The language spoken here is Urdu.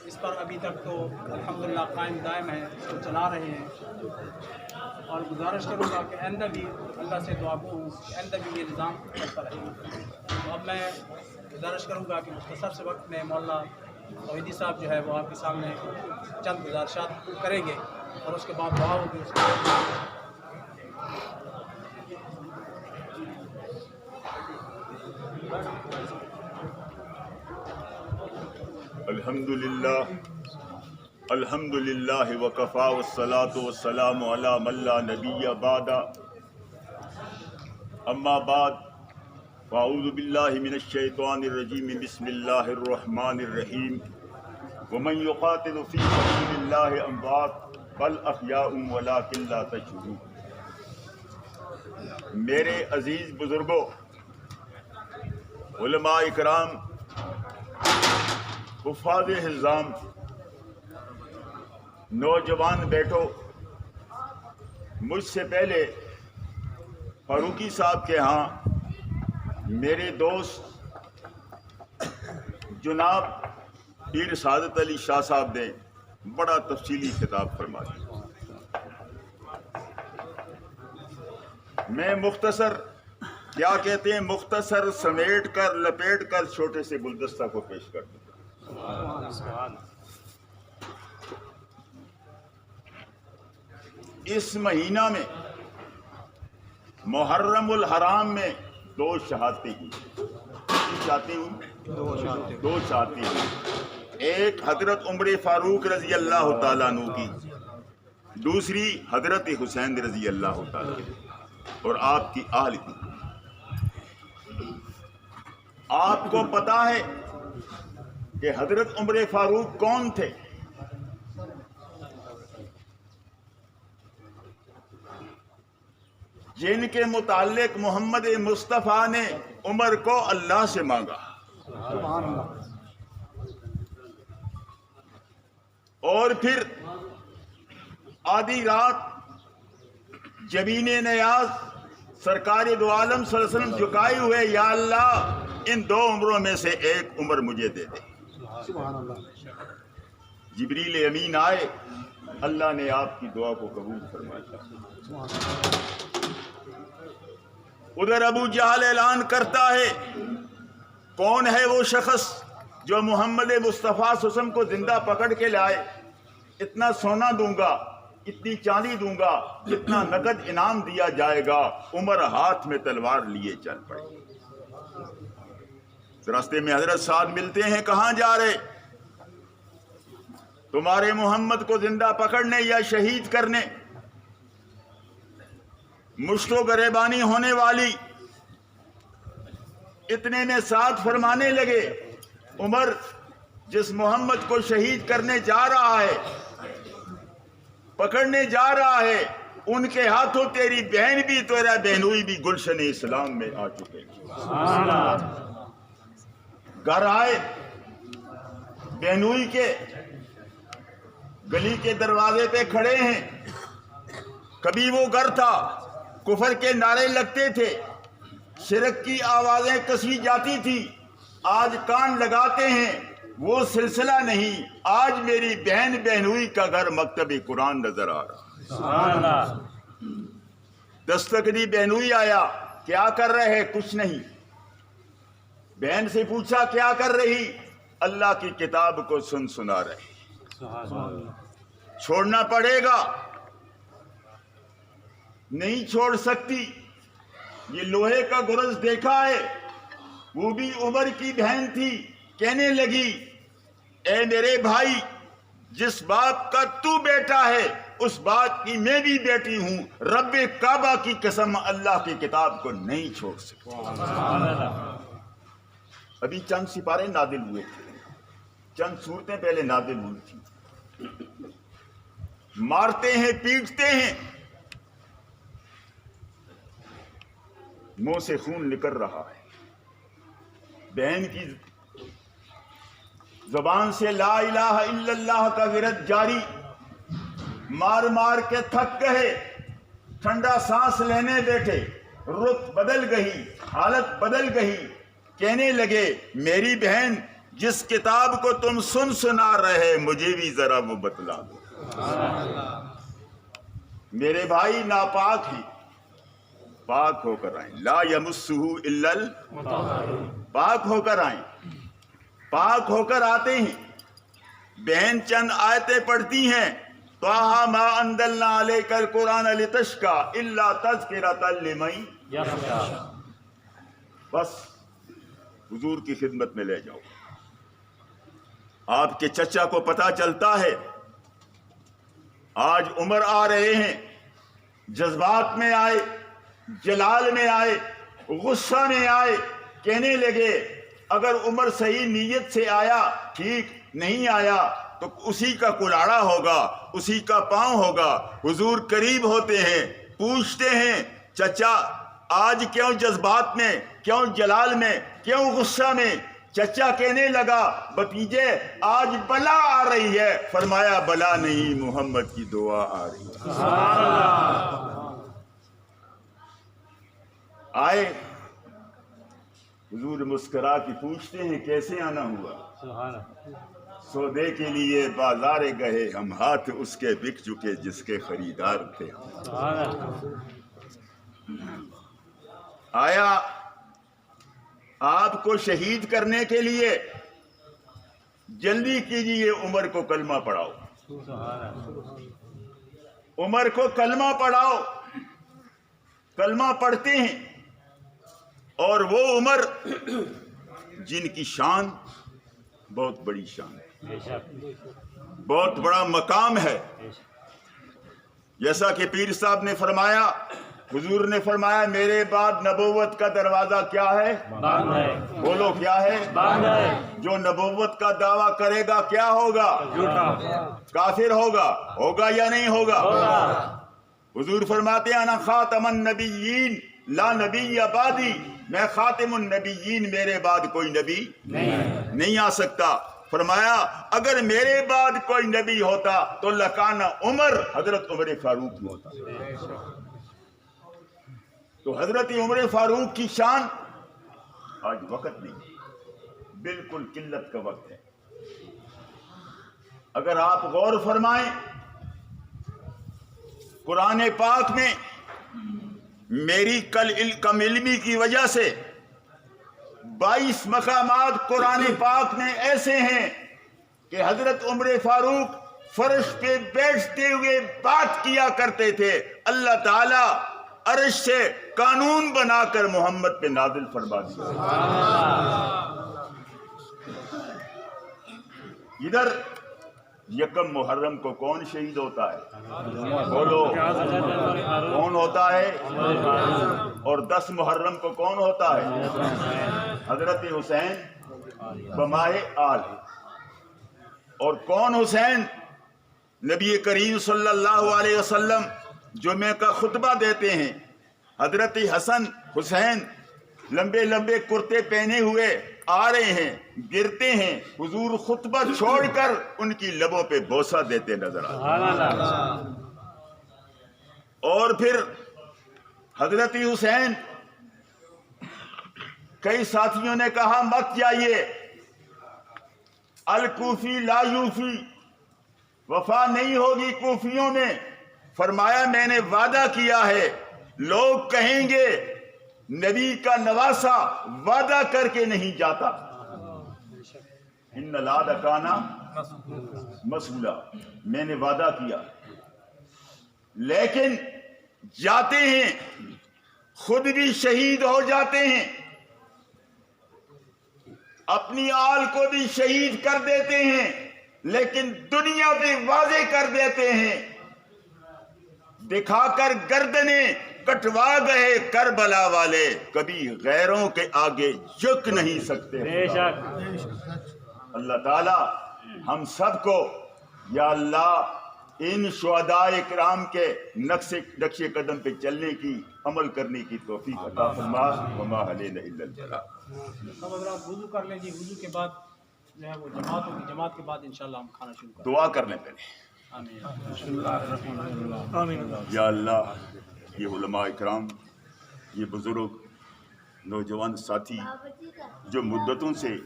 اس پر ابھی تک تو الحمدللہ قائم دائم ہے، اس کو چلا رہے ہیں، اور گزارش کروں گا کہ آئندہ بھی اللہ سے دعا ہوں کہ آئندہ بھی یہ نظام چلتا رہے۔ تو اب میں گزارش کروں گا کہ مختصر سے وقت میں مولانا توحیدی صاحب جو ہے وہ آپ کے سامنے چند گزارشات کریں گے، اور اس کے بعد دعا ہوگی۔ اس کے بعد الحمدللہ وکفا والصلاة والسلام علی من لا نبی بعد، اما بعد فاعوذ باللہ من الشیطان الرجیم، بسم اللہ الرحمن الرحیم۔ ومن یقاتل فی سبیل اللہ اموات بل احیاء ولکن لا تشعرون۔ میرے عزیز بزرگوں، علماء اکرام، حفاظ الحزام، نوجوان بیٹو، مجھ سے پہلے فاروقی صاحب کے ہاں میرے دوست جناب پیر سعادت علی شاہ صاحب نے بڑا تفصیلی خطاب فرمایا۔ میں مختصر، کیا کہتے ہیں، مختصر سمیٹ کر لپیٹ کر چھوٹے سے گلدستہ کو پیش کر دوں۔ اس مہینہ میں محرم الحرام میں دو شہادتیں ہوئی۔ دو شہادتیں ہوئی، ایک حضرت عمر فاروق رضی اللہ تعالیٰ عنہ کی، دوسری حضرت حسین رضی اللہ تعالیٰ عنہ اور آپ کی اہل کی۔ آپ کو پتا ہے کہ حضرت عمر فاروق کون تھے؟ جن کے متعلق محمد مصطفیٰ نے عمر کو اللہ سے مانگا، اور پھر آدھی رات جبین نیاز سرکار دو عالم صلی اللہ علیہ وسلم جھکائے ہوئے، یا اللہ ان دو عمروں میں سے ایک عمر مجھے دے دے۔ جبریل امین آئے، اللہ نے آپ کی دعا کو قبول فرمایا۔ ادھر ابو جہل اعلان کرتا ہے، کون ہے وہ شخص جو محمد مصطفیٰ صلی اللہ علیہ وسلم کو زندہ پکڑ کے لائے؟ اتنا سونا دوں گا، اتنی چاندی دوں گا، اتنا نقد انعام دیا جائے گا۔ عمر ہاتھ میں تلوار لیے چل پڑے۔ راستے میں حضرت سعد ملتے ہیں، کہاں جا رہے؟ تمہارے محمد کو زندہ پکڑنے یا شہید کرنے؟ مشت و گریبانی ہونے والی۔ اتنے میں سعد فرمانے لگے، عمر جس محمد کو شہید کرنے جا رہا ہے، پکڑنے جا رہا ہے، ان کے ہاتھوں تیری بہن بھی، تیرا بہنوئی بھی گلشن اسلام میں آ چکے ہیں۔ گھر آئے، بہنوئی کے گلی کے دروازے پہ کھڑے ہیں۔ کبھی وہ گھر تھا، کفر کے نعرے لگتے تھے، شرک کی آوازیں کسی جاتی تھی۔ آج کان لگاتے ہیں، وہ سلسلہ نہیں۔ آج میری بہن بہنوئی کا گھر مکتب قرآن نظر آ رہا۔ دستگری بہنوئی آیا، کیا کر رہے؟ کچھ نہیں۔ بہن سے پوچھا کیا کر رہی؟ اللہ کی کتاب کو سنا رہی۔ چھوڑنا پڑے گا، نہیں چھوڑ سکتی۔ یہ لوہے کا گرز دیکھا ہے، وہ بھی عمر کی بہن تھی۔ کہنے لگی، اے میرے بھائی، جس باپ کا تو بیٹا ہے اس باپ کی میں بھی بیٹی ہوں۔ رب کعبہ کی قسم، اللہ کی کتاب کو نہیں چھوڑ سکتی۔ ابھی چند سپارے نازل ہوئے تھے، چند صورتیں پہلے نازل ہوئی تھی۔ مارتے ہیں، پیٹتے ہیں، منہ سے خون نکل رہا ہے۔ بہن کی زبان سے لا الہ الا اللہ کا ورد جاری، مار مار کے تھک گئے، ٹھنڈا سانس لینے بیٹھے، رت بدل گئی، حالت بدل گئی۔ کہنے لگے، میری بہن جس کتاب کو تم سنا رہے مجھے بھی ذرا وہ بتلا دو. میرے بھائی ناپاک ہیں، پاک ہو کر آئیں. لا یمسہ الا پاک ہو کر آئیں. پاک ہو کر آتے ہیں. بہن چند آیتیں پڑھتی ہیں، طٰہٰ ما انزلنا علیک القرآن لتشقیٰ الا تذکرۃ لمن یخشیٰ. بس حضور کی خدمت میں لے جاؤ. آپ کے چچا کو پتہ چلتا ہے آج عمر آ رہے ہیں، جذبات میں آئے، جلال میں آئے، غصہ میں آئے، کہنے لگے اگر عمر صحیح نیت سے آیا ٹھیک، نہیں آیا تو اسی کا کلاڑا ہوگا، اسی کا پاؤں ہوگا. حضور قریب ہوتے ہیں، پوچھتے ہیں چچا آج کیوں جذبات میں، کیوں جلال میں، کیوں غصہ میں؟ چچا کہنے لگا بھتیجے آج بلا آ رہی ہے. فرمایا بلا نہیں، محمد کی دعا آ رہی ہے. آئے حضور مسکرا کے پوچھتے ہیں کیسے آنا ہوا؟ سودے کے لیے بازار گئے ہم، ہاتھ اس کے بک چکے جس کے خریدار تھے. آیا آپ کو شہید کرنے کے لیے، جلدی کیجیے عمر کو کلمہ پڑھاؤ. عمر کو کلمہ پڑھاؤ. کلمہ پڑھتے ہیں اور وہ عمر جن کی شان بہت بڑی شان ہے، بہت بڑا مقام ہے. جیسا کہ پیر صاحب نے فرمایا، حضور نے فرمایا میرے بعد نبوت کا دروازہ کیا ہے؟ بند ہے. بولو کیا ہے؟ بند ہے. جو نبوت کا دعویٰ کرے گا کیا ہوگا؟ کافر ہوگا. ہوگا یا نہیں ہوگا؟ حضور فرماتے ہیں انا خاتم النبیین لا نبی بعدی، میں خاتم النبیین، میرے بعد کوئی نبی نہیں آ سکتا. فرمایا اگر میرے بعد کوئی نبی ہوتا تو لکان عمر، حضرت عمر فاروق ہوتا. تو حضرت عمر فاروق کی شان آج وقت نہیں، بالکل قلت کا وقت ہے. اگر آپ غور فرمائیں قرآن پاک میں میری کم علمی کی وجہ سے 22 مقامات قرآن پاک میں ایسے ہیں کہ حضرت عمر فاروق فرش پہ بیٹھتے ہوئے بات کیا کرتے تھے. اللہ تعالی عرش سے قانون بنا کر محمد پہ نازل فرما دیا. ادھر یکم محرم کو کون شہید ہوتا ہے؟ بولو کون ہوتا ہے؟ اور 10 محرم کو کون ہوتا ہے؟ حضرت حسین بماہ آل. اور کون حسین؟ نبی کریم صلی اللہ علیہ وسلم جمعے کا خطبہ دیتے ہیں، حضرت حسن حسین لمبے لمبے کرتے پہنے ہوئے آ رہے ہیں، گرتے ہیں، حضور خطبہ چھوڑ کر ان کی لبوں پہ بوسہ دیتے نظر آتے. اور پھر حضرت حسین، کئی ساتھیوں نے کہا مت جائیے، الکوفی لا یوفی، وفا نہیں ہوگی کوفیوں میں. فرمایا میں نے وعدہ کیا ہے، لوگ کہیں گے نبی کا نواسا وعدہ کر کے نہیں جاتا. ان العہد کان مسئولا، میں نے وعدہ کیا، لیکن جاتے ہیں خود بھی شہید ہو جاتے ہیں، اپنی آل کو بھی شہید کر دیتے ہیں، لیکن دنیا پہ واضح کر دیتے ہیں، دکھا کر گردنیں کٹوا گئے کربلا والے، کبھی غیروں کے آگے جھک نہیں سکتے. بے شک اللہ تعالی ہم سب کو یا اللہ ان شہداء کرام کے نقش قدم پہ چلنے کی، عمل کرنے کی توفیق عطا فرما. وما علینا الا البلاغ. سب حضرات وضو کر لیں جی، وضو کے بعد جو ہے وہ جماعت ہوگی، جماعت کے بعد انشاءاللہ ہم کھانا شروع کریں. دعا کرنے پہلے یا اللہ یہ علماء اکرام، یہ بزرگ نوجوان ساتھی جو مدتوں سے